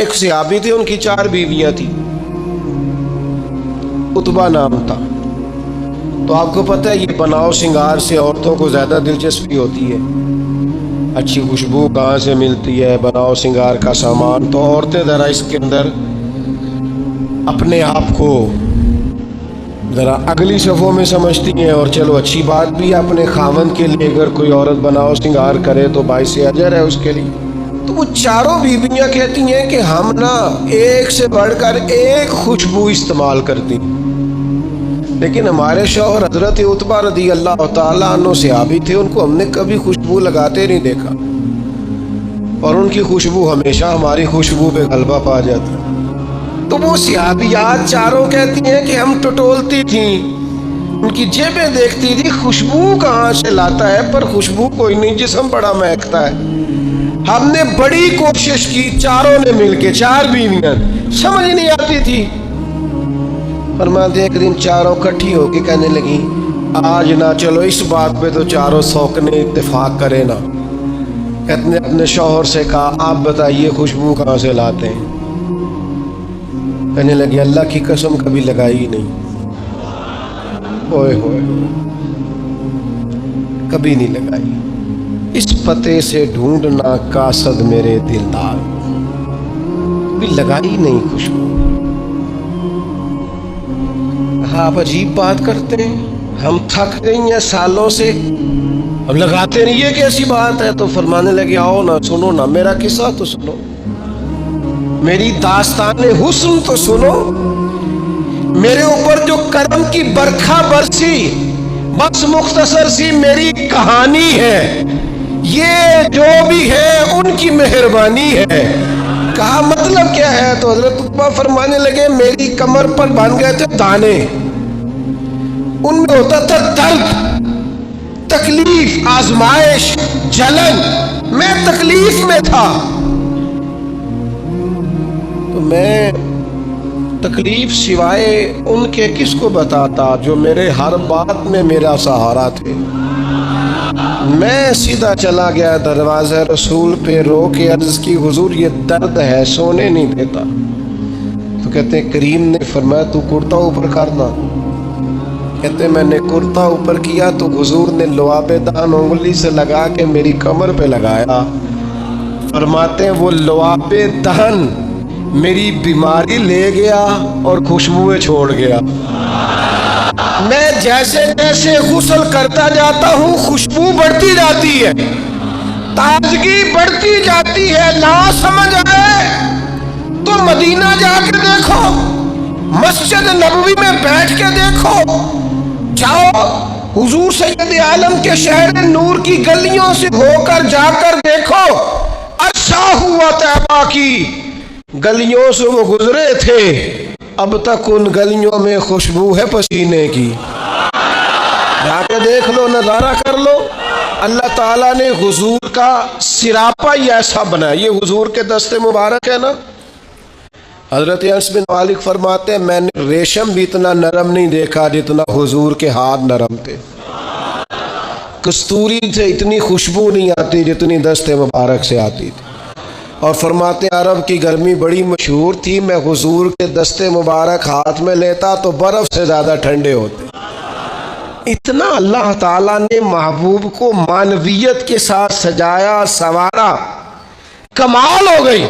ایک صحابی تھے، ان کی 4 بیویاں تھیں، عتبہ نام تھا۔ تو آپ کو پتہ ہے یہ بناؤ سنگار سے عورتوں کو زیادہ دلچسپی ہوتی ہے، اچھی خوشبو کہاں سے ملتی ہے، بناؤ سنگار کا سامان، تو عورتیں ذرا اس کے اندر اپنے آپ کو ذرا اگلی صفوں میں سمجھتی ہیں، اور چلو اچھی بات بھی ہے، اپنے خاوند کے لیے اگر کوئی عورت بناؤ سنگار کرے تو باعث اجر ہے اس کے لیے۔ تو وہ 4 بیویاں کہتی ہیں کہ ہم نا ایک سے بڑھ کر ایک خوشبو استعمال کرتی، لیکن ہمارے شوہر حضرت عتبہ رضی اللہ تعالیٰ عنہ صحابی تھے، ان کو ہم نے کبھی خوشبو لگاتے نہیں دیکھا، اور ان کی خوشبو ہمیشہ ہماری خوشبو پہ غلبہ پا جاتی۔ تو وہ صحابیات 4 کہتی ہیں کہ ہم ٹٹولتی تھیں، ان کی جیبیں دیکھتی تھی، خوشبو کہاں سے لاتا ہے، پر خوشبو کوئی نہیں، جسم بڑا مہکتا ہے۔ ہم نے بڑی کوشش کی، 4 نے مل کے، 4 بیویاں، سمجھ نہیں آتی تھی۔ فرماتے ایک دن 4 اکٹھی ہو کے کہنے لگی آج نہ چلو اس بات پہ تو 4 سوکنے اتفاق کرے نا۔ کہتے نے اپنے شوہر سے کہا آپ بتائیے خوشبو کہاں سے لاتے ہیں؟ کہنے لگی اللہ کی قسم کبھی لگائی نہیں، اوئے ہوئے کبھی نہیں لگائی، اس پتے سے ڈھونڈنا قاصد میرے دلدار، کبھی لگائی نہیں خوشبو۔ آپ عجیب بات کرتے ہیں، ہم تھک گئی ہیں سالوں سے، اب لگاتے نہیں، یہ کیسی بات ہے؟ تو فرمانے لگے آؤ نا سنو نا میرا قصہ تو سنو، میری داستان حسن تو سنو، میرے اوپر جو کرم کی برکھا برسی، بس مختصر سی میری کہانی ہے، یہ جو بھی ہے ان کی مہربانی ہے۔ کہا مطلب کیا ہے؟ تو حضرت عتبہ فرمانے لگے میری کمر پر بن گئے تھے دانے، ان میں ہوتا تھا درد، تکلیف، آزمائش، جلن، میں تکلیف میں تھا، تو میں تکلیف سوائے ان کے کس کو بتاتا جو میرے ہر بات میں میرا سہارا تھے۔ میں سیدھا چلا گیا دروازہ رسول پہ، رو کے عرض کی حضور یہ درد ہے، سونے نہیں دیتا۔ تو کہتے ہیں کریم نے فرمایا تو کرتا اوپر کرنا۔ کہتے ہیں میں نے کرتا اوپر کیا تو حضور نے لعاب دہن انگلی سے لگا کے میری کمر پہ لگایا۔ فرماتے ہیں وہ لعاب دہن میری بیماری لے گیا اور خوشبوئیں چھوڑ گیا۔ میں جیسے جیسے غسل کرتا جاتا ہوں خوشبو بڑھتی جاتی ہے، تازگی بڑھتی جاتی ہے۔ نہ سمجھ آئے تو مدینہ جا کے دیکھو، مسجد نبوی میں بیٹھ کے دیکھو، جاؤ حضور سید عالم کے شہر نور کی گلیوں سے ہو کر جا کر دیکھو، عرصہ ہوا طیبہ کی گلیوں سے وہ گزرے تھے، اب تک ان گلیوں میں خوشبو ہے پسینے کی۔ جا کے دیکھ لو، نظارہ کر لو۔ اللہ تعالیٰ نے حضور کا سراپا ہی ایسا بنایا، یہ حضور کے دست مبارک ہے نا۔ حضرت انس بن مالک فرماتے ہیں میں نے ریشم بھی اتنا نرم نہیں دیکھا جتنا حضور کے ہاتھ نرم تھے، کستوری سے اتنی خوشبو نہیں آتی جتنی دست مبارک سے آتی تھی۔ اور فرماتے ہیں عرب کی گرمی بڑی مشہور تھی، میں حضور کے دست مبارک ہاتھ میں لیتا تو برف سے زیادہ ٹھنڈے ہوتے۔ اتنا اللہ تعالیٰ نے محبوب کو معنویت کے ساتھ سجایا، سنوارا، کمال ہو گئی۔